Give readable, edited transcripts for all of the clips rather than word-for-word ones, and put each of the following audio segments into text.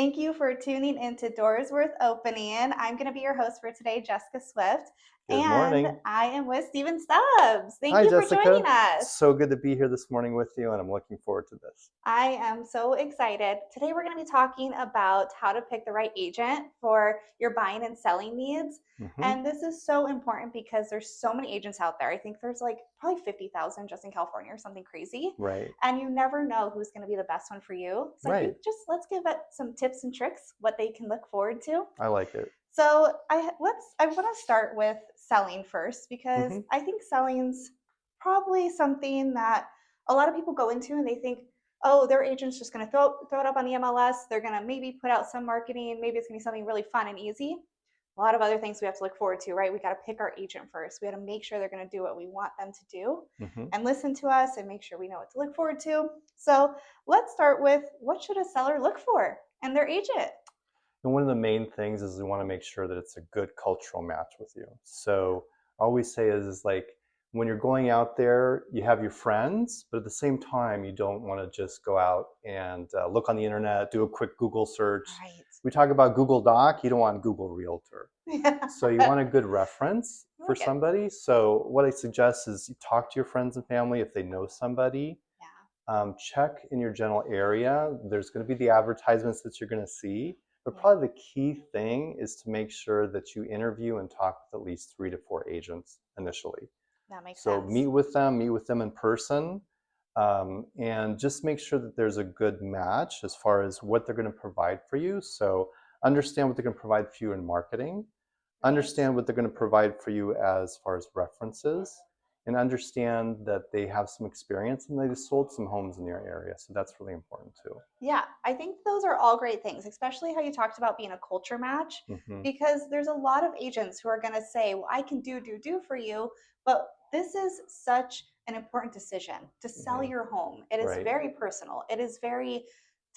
Thank you for tuning into Doors Worth Opening. I'm going to be your host for today, Jessica Swift, Good and morning. I am with Steven Stubbs. Thank Hi, you for joining Jessica. us. So good to be here this morning with you, and I'm looking forward to this. I am so excited. Today, we're going to be talking about how to pick the right agent for your buying and selling needs. Hmm. And this is so important because there's so many agents out there. I think there's like probably 50,000 just in California or something crazy. Right, And you never know who's going to be the best one for you. So I think right. just let's give it some tips and tricks, what they can look forward to. I like it. So I want to start with selling first because Hmm. I think selling's probably something that a lot of people go into and they think, oh, their agent's just going to throw it up on the MLS. They're going to maybe put out some marketing. Maybe it's going to be something really fun and easy. A lot of other things we have to look forward to, right? We got to pick our agent first. We got to make sure they're going to do what we want them to do Hmm. and listen to us and make sure we know what to look forward to. So let's start with what should a seller look for and their agent? And one of the main things is we want to make sure that it's a good cultural match with you. So I always say is like when you're going out there, you have your friends, but at the same time, you don't want to just go out and look on the internet, do a quick Google search. Right. We talk about Google Doc, you don't want Google Realtor. Yeah. So you want a good reference I for like it. somebody. So what I suggest is you talk to your friends and family if they know somebody. Yeah. Check in your general area. There's going to be the advertisements that you're going to see, but Yeah. probably the key thing is to make sure that you interview and talk with at least 3 to 4 agents initially. That makes So sense. meet with them in person, and just make sure that there's a good match as far as what they're going to provide for you. So understand what they're going to provide for you in marketing, Right. understand what they're going to provide for you as far as references, and understand that they have some experience and they just sold some homes in your area. So that's really important too. Yeah, I think those are all great things, especially how you talked about being a culture match, Hmm. because there's a lot of agents who are going to say, well, I can do for you, but this is such an important decision to sell Hmm. your home. It is Right. very personal. It is very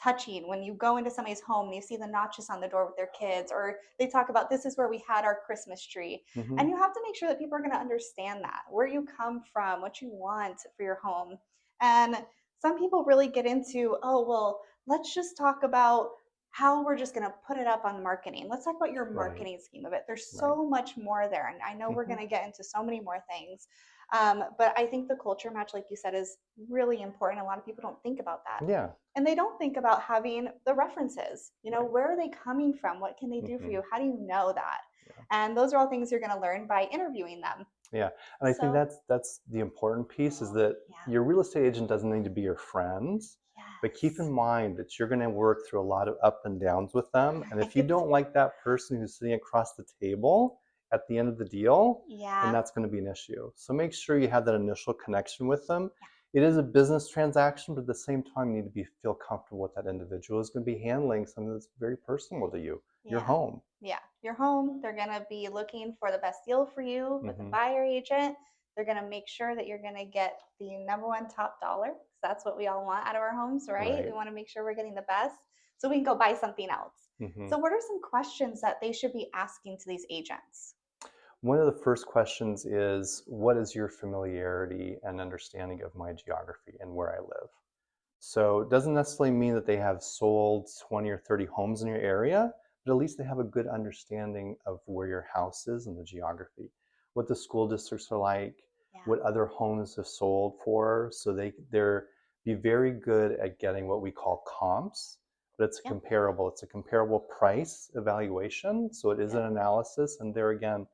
touching when you go into somebody's home and you see the notches on the door with their kids, or they talk about this is where we had our Christmas tree. Hmm. And you have to make sure that people are going to understand that, where you come from, what you want for your home. And some people really get into, oh, well, let's just talk about how we're just going to put it up on marketing. Let's talk about your Right. marketing scheme of it. There's Right. so much more there. And I know we're Hmm. going to get into so many more things. But I think the culture match, like you said, is really important. A lot of people don't think about that. Yeah. And they don't think about having the references. Right. Where are they coming from? What can they do for Hmm. you? How do you know that? Yeah. And those are all things you're going to learn by interviewing them. Yeah. And I think So, that's the important piece is that yeah. your real estate agent doesn't need to be your friends, but keep in Yes. mind that you're going to work through a lot of up and downs with them. And if you Right. don't like that person who's sitting across the table at the end of the deal, then Yeah. that's going to be an issue. So make sure you have that initial connection with them. It is a business transaction, but at the same time, you need to feel comfortable with that individual is going to be handling something that's very personal to you, your Yeah. home. Yeah. Your home, they're going to be looking for the best deal for you with the Hmm. buyer agent. They're going to make sure that you're going to get the number one top dollar. 'Cause that's what we all want out of our homes, right? We Right. want to make sure we're getting the best so we can go buy something else. Hmm. So, what are some questions that they should be asking to these agents? One of the first questions is, what is your familiarity and understanding of my geography and where I live? So it doesn't necessarily mean that they have sold 20 or 30 homes in your area, but at least they have a good understanding of where your house is and the geography, what the school districts are like, Yeah. what other homes have sold for. So they're be very good at getting what we call comps, but Yep. it's a comparable price evaluation. So it is Yep. an analysis. And there again,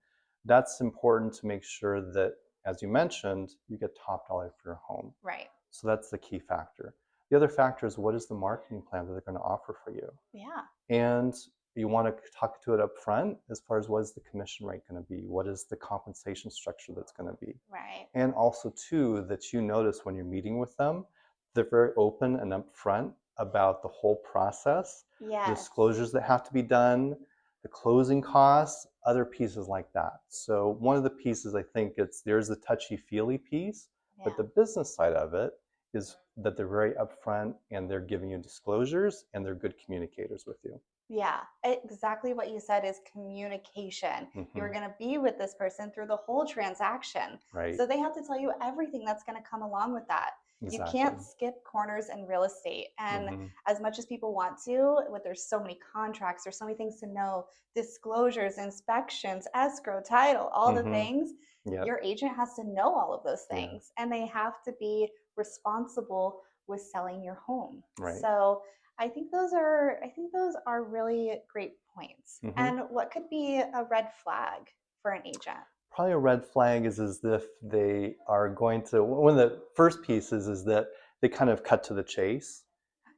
that's important to make sure that, as you mentioned, you get top dollar for your home. Right. So that's the key factor. The other factor is what is the marketing plan that they're going to offer for you? Yeah. And you want to talk to it up front as far as what is the commission rate going to be? What is the compensation structure that's going to be? Right. And also, too, that you notice when you're meeting with them, they're very open and upfront about the whole process, the Yes. disclosures that have to be done, the closing costs, other pieces like that. So one of the pieces I think there's the touchy-feely piece, but Yeah. the business side of it is that they're very upfront and they're giving you disclosures and they're good communicators with you. Yeah, exactly what you said is communication. You are Hmm. going to be with this person through the whole transaction. Right. So they have to tell you everything that's going to come along with that. You Exactly. can't skip corners in real estate. And Hmm. as much as people want to, but there's so many contracts, there's so many things to know, disclosures, inspections, escrow, title, all the Hmm. things. Yep. Your agent has to know all of those Yeah. things and they have to be responsible with selling your home. Right. So I think those are really great points. Hmm. And what could be a red flag for an agent? Probably a red flag is as if they are going to, one of the first pieces is that they kind of cut to the chase.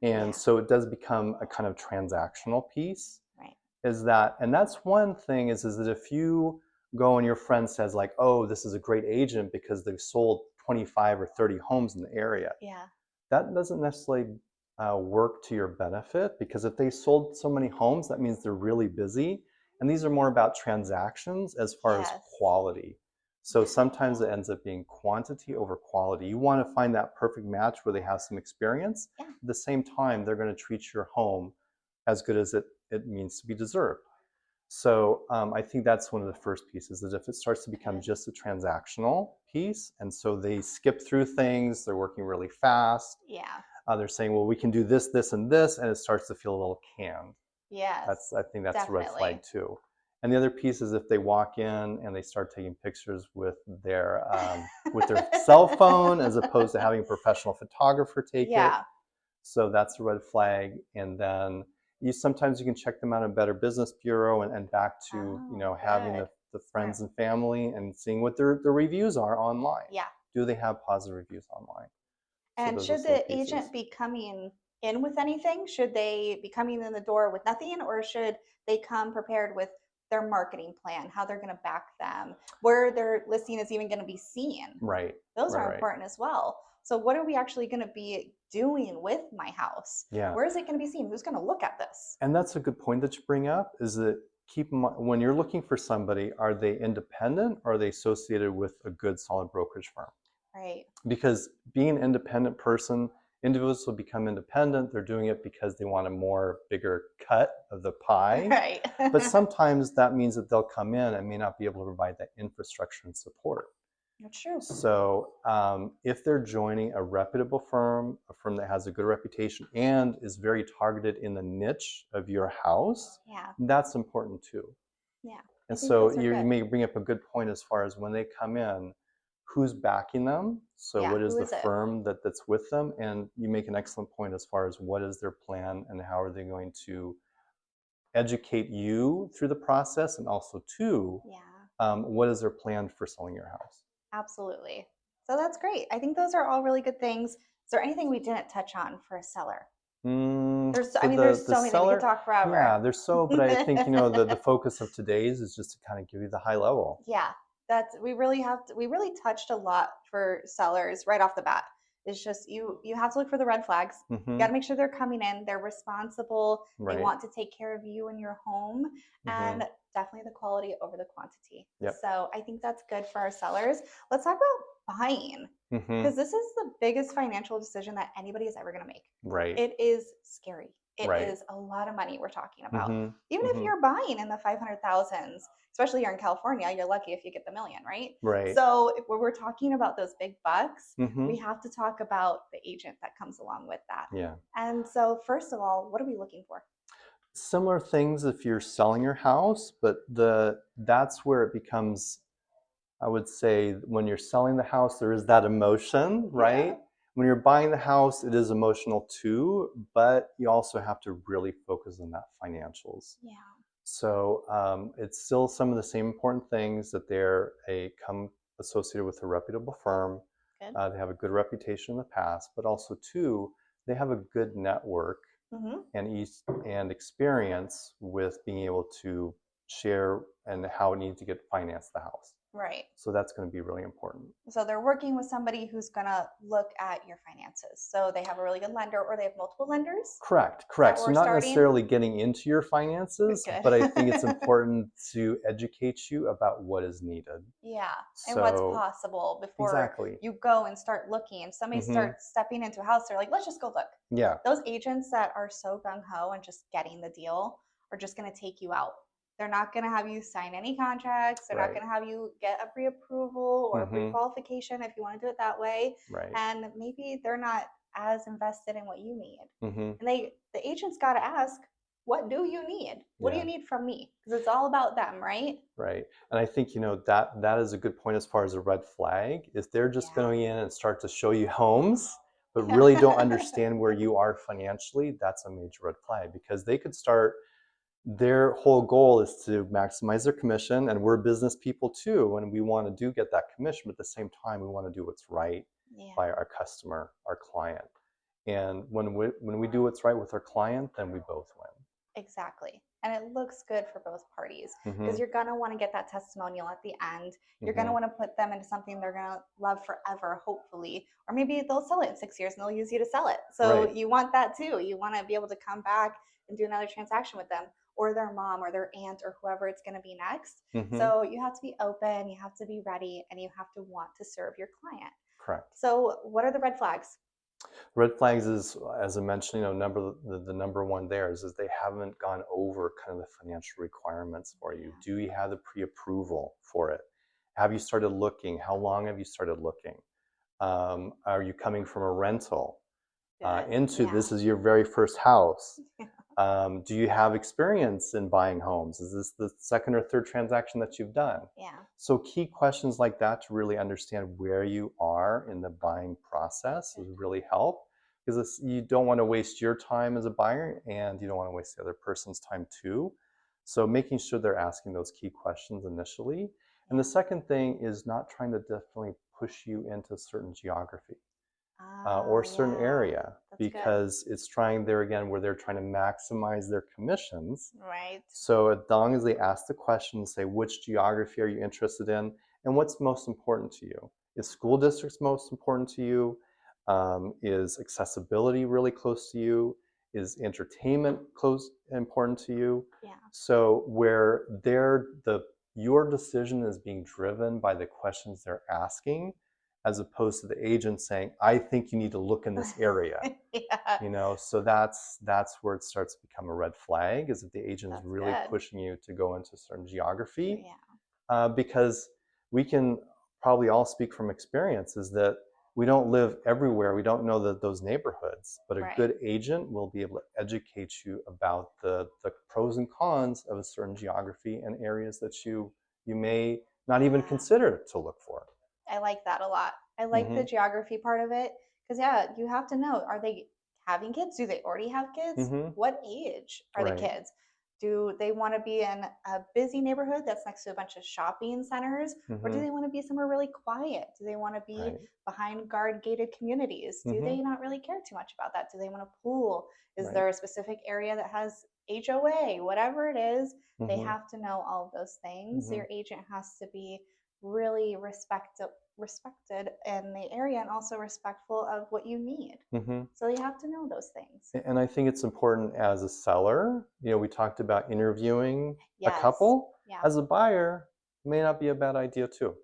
And Yeah, so it does become a kind of transactional piece. right. Is that, and that's one thing is that if you go and your friend says like, oh, this is a great agent because they've sold 25 or 30 homes in the area, Yeah. that doesn't necessarily work to your benefit, because if they sold so many homes, that means they're really busy. And these are more about transactions as far as Yes. quality. So sometimes it ends up being quantity over quality. You want to find that perfect match where they have some experience. Yeah. At the same time, they're going to treat your home as good as it means to be deserved. So I think that's one of the first pieces, is if it starts to become Good. just a transactional piece, and so they skip through things, they're working really fast, Yeah. they're saying, well, we can do this, this, and this, and it starts to feel a little canned. Yes, I think that's a red flag definitely. too. And the other piece is if they walk in and they start taking pictures with their cell phone as opposed to having a professional photographer take it. Yeah. So that's a red flag. And then sometimes you can check them out in Better Business Bureau, and back to Oh, having good. the Smart. friends and family and seeing what their reviews are online. Yeah. Do they have positive reviews online? So And those are should some the pieces. agent be coming in with anything? Should they be coming in the door with nothing, or should they come prepared with their marketing plan, how they're going to back them, where their listing is even going to be seen? Right, Those right, are right. important as well. So, what are we actually going to be doing with my house? Yeah. Where is it going to be seen? Who's going to look at this? And that's a good point that you bring up, is that keep in mind, when you're looking for somebody, are they independent or are they associated with a good solid brokerage firm? Right. Because being an independent person, individuals will become independent. They're doing it because they want a more bigger cut of the pie. Right. But sometimes that means that they'll come in and may not be able to provide that infrastructure and support. That's true. So if they're joining a reputable firm, a firm that has a good reputation and is very targeted in the niche of your house, Yeah. that's important too. Yeah. I And think so those are you good. may bring up a good point as far as when they come in, who's backing them? So Yeah. what is Who the is it? firm that's with them? And you make an excellent point as far as what is their plan and how are they going to educate you through the process, and also too, Yeah. what is their plan for selling your house? Absolutely. So that's great. I think those are all really good things. Is there anything we didn't touch on for a seller? I For mean, there's the so many, we could seller, talk forever. yeah, there's so, but I think the focus of today's is just to kind of give you the high level. Yeah, we really touched a lot for sellers right off the bat. It's just you have to look for the red flags. You got Hmm. to make sure they're coming in, they're responsible, they Right. want to take care of you and your home, Hmm. and definitely the quality over the quantity. Yep. So I think that's good for our sellers. Let's talk about buying, Hmm. because this is the biggest financial decision that anybody is ever going to make. Right. It is scary. It Right. is a lot of money we're talking about. Hmm. Even if Hmm. you're buying in the 500,000s, especially here in California, you're lucky if you get the million, right? Right. So if we're talking about those big bucks, we Hmm. have to talk about the agent that comes along with that. Yeah. And so first of all, what are we looking for? Similar things if you're selling your house, but that's where it becomes, I would say, when you're selling the house, there is that emotion, Yeah. right? When you're buying the house, it is emotional too, but you also have to really focus on that financials. Yeah. So it's still some of the same important things, that they're come associated with a reputable firm. Good. They have a good reputation in the past, but also too, they have a good network Mm-hmm. and experience with being able to share and how it needs to get financed the house. Right. So that's going to be really important. So they're working with somebody who's going to look at your finances. So they have a really good lender, or they have multiple lenders. Correct, Is that correct. where So we're not starting? necessarily getting into your finances, Good. but I think it's important to educate you about what is needed. Yeah, and what's So possible before exactly. you go and start looking. If somebody Hmm. starts stepping into a house, they're like, let's just go look. Yeah. Those agents that are so gung ho and just getting the deal are just going to take you out. They're not going to have you sign any contracts. They're not Right. going to have you get a pre-approval or a Mm-hmm. pre-qualification if you want to do it that way. Right. And maybe they're not as invested in what you need. Mm-hmm. And the agent's got to ask, what do you need? What do Yeah. you need from me? Because it's all about them, right? Right. And I think, that is a good point as far as a red flag. If they're just Yeah. going in and start to show you homes, but really don't Yeah. understand where you are financially, that's a major red flag because they could start, their whole goal is to maximize their commission. And we're business people too. And we want to get that commission, but at the same time, we want to do what's right Yeah. by our customer, our client. And when we do what's right with our client, then we both win. Exactly. And it looks good for both parties Mm-hmm. because you're going to want to get that testimonial at the end. You're going to Mm-hmm. want to put them into something they're going to love forever, hopefully. Or maybe they'll sell it in 6 years and they'll use you to sell it. So Right. you want that too. You want to be able to come back and do another transaction with them or their mom or their aunt or whoever it's going to be next. Mm-hmm. So you have to be open, you have to be ready, and you have to want to serve your client. Correct. So, what are the red flags? Red flags is, as I mentioned, the number one there is they haven't gone over kind of the financial requirements for you. Do you have the pre-approval for it? Have you started looking? How long have you started looking? Are you coming from a rental into Yeah. this is your very first house? Do you have experience in buying homes? Is this the second or third transaction that you've done? Yeah. So key questions like that to really understand where you are in the buying process would really help because you don't want to waste your time as a buyer and you don't want to waste the other person's time too. So making sure they're asking those key questions initially. And the second thing is not trying to definitely push you into a certain geography or a certain Yeah. area That's good. because it's trying there again where they're trying to maximize their commissions. Right. So as long as they ask the question, say which geography are you interested in and what's most important to you? Is school districts most important to you? Is accessibility really close to you? Is entertainment important to you? Yeah. So where your decision is being driven by the questions they're asking, as opposed to the agent saying, I think you need to look in this area. Yeah. So that's where it starts to become a red flag, is if the agent is That's really good. pushing you to go into certain geography. Yeah. Because we can probably all speak from experience, is that we don't live everywhere. We don't know those neighborhoods, but a Right. good agent will be able to educate you about the pros and cons of a certain geography and areas that you may not even Yeah. consider to look for. I like that a lot. I like the Mm-hmm. geography part of it because, yeah, you have to know, are they having kids? Do they already have kids? Mm-hmm. What age are the Right. kids? Do they want to be in a busy neighborhood that's next to a bunch of shopping centers? Or do Mm-hmm. they want to be somewhere really quiet? Do they want to be Right. behind guard gated communities? Do Mm-hmm. they not really care too much about that? Do they want a pool? Is Right. there a specific area that has HOA? Whatever it is, they Mm-hmm. have to know all of those things. Mm-hmm. Your agent has to be really respected in the area and also respectful of what you need. Mm-hmm. So you have to know those things. And I think it's important as a seller. We talked about interviewing a Yes. couple. Yeah. As a buyer, may not be a bad idea too.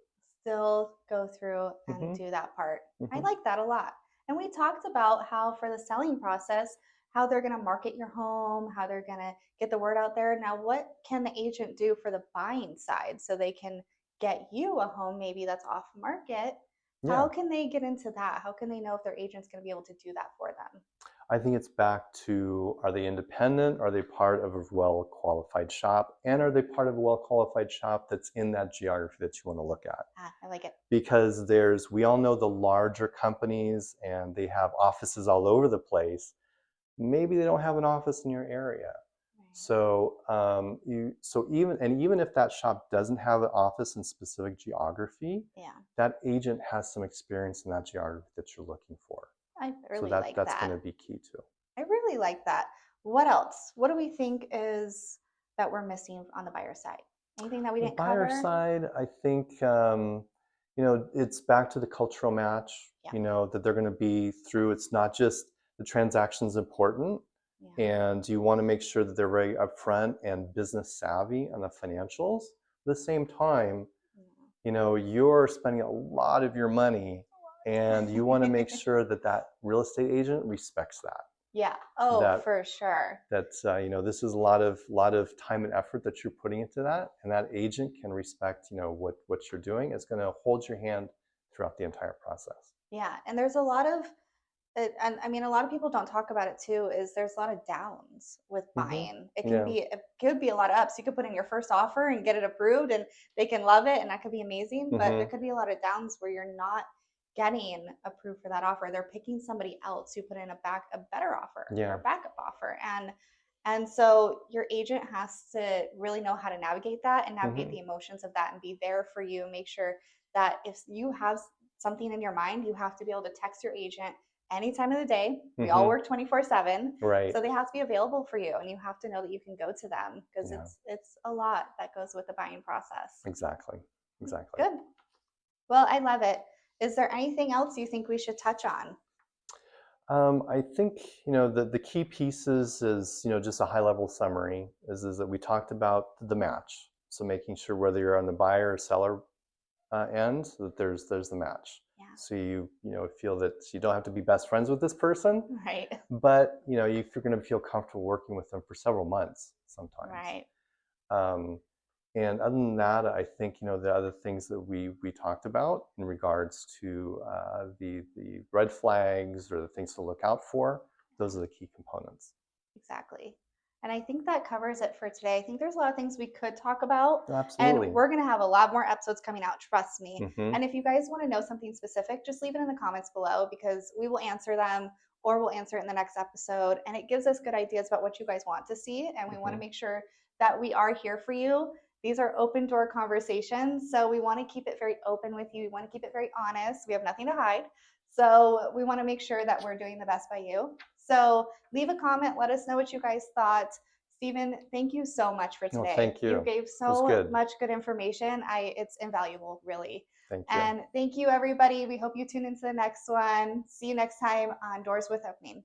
Still go through and Mm-hmm. do that part. I Mm-hmm. like that a lot. And we talked about how for the selling process, how they're going to market your home, how they're going to get the word out there. Now, what can the agent do for the buying side so they can get you a home maybe that's off market? Yeah. How can they get into that? How can they know if their agent's going to be able to do that for them? I think it's back to, are they independent? Are they part of a well-qualified shop? And are they part of a well-qualified shop that's in that geography that you want to look at? I like it. Because we all know the larger companies and they have offices all over the place. Maybe they don't have an office in your area. So even if that shop doesn't have an office in specific geography, Yeah. that agent has some experience in that geography that you're looking for. I really So like that's that. going to be key too. I really like that. What else? What do we think is that we're missing on the buyer side? Anything that we The didn't buyer cover? side, I think, it's back to the cultural match. Yeah. That they're going to be through. It's not just the transaction's important, Yeah. and you want to make sure that they're very upfront and business savvy on the financials. At the same time, you're spending a lot of your money, and you want to make sure that real estate agent respects that. Yeah. Oh, that for sure. this is a lot of time and effort that you're putting into that, and that agent can respect what you're doing. Is going to hold your hand throughout the entire process. Yeah. And there's a lot of and I mean, a lot of people don't talk about it too, is there's a lot of downs with Hmm. buying. Yeah. It could be a lot of ups. You could put in your first offer and get it approved and they can love it and that could be amazing. But there Hmm. could be a lot of downs where you're not getting approved for that offer. They're picking somebody else who put in a better offer or Yeah. a backup offer. And so your agent has to really know how to navigate that and navigate Hmm. the emotions of that and be there for you. Make sure that if you have something in your mind, you have to be able to text your agent any time of the day. We all Hmm. work 24/7. Right. So they have to be available for you and you have to know that you can go to them because Yeah. it's a lot that goes with the buying process. Exactly. Exactly. Good. Well, I love it. Is there anything else you think we should touch on? I think the key pieces is just a high level summary is that we talked about the match. So making sure whether you're on the buyer or seller end, that there's the match. Yeah. So you feel that you don't have to be best friends with this person, Right. but if you're going to feel comfortable working with them for several months sometimes. Right. Um, and other than that, I think the other things that we talked about in regards to the red flags or the things to look out for, those are the key components. Exactly. And I think that covers it for today. I think there's a lot of things we could talk about, and Absolutely. we're going to have a lot more episodes coming out, trust me. Hmm. And if you guys want to know something specific, just leave it in the comments below because we will answer them or we'll answer it in the next episode. And it gives us good ideas about what you guys want to see. And we want to Hmm. make sure that we are here for you. These are open door conversations. So we want to keep it very open with you. We want to keep it very honest. We have nothing to hide. So we want to make sure that we're doing the best by you. So leave a comment. Let us know what you guys thought. Stephen, thank you so much for Well, today. thank You you. gave It was so good. much good information. It's invaluable, really. Thank you. And thank you, everybody. We hope you tune into the next one. See you next time on Doors with Opening.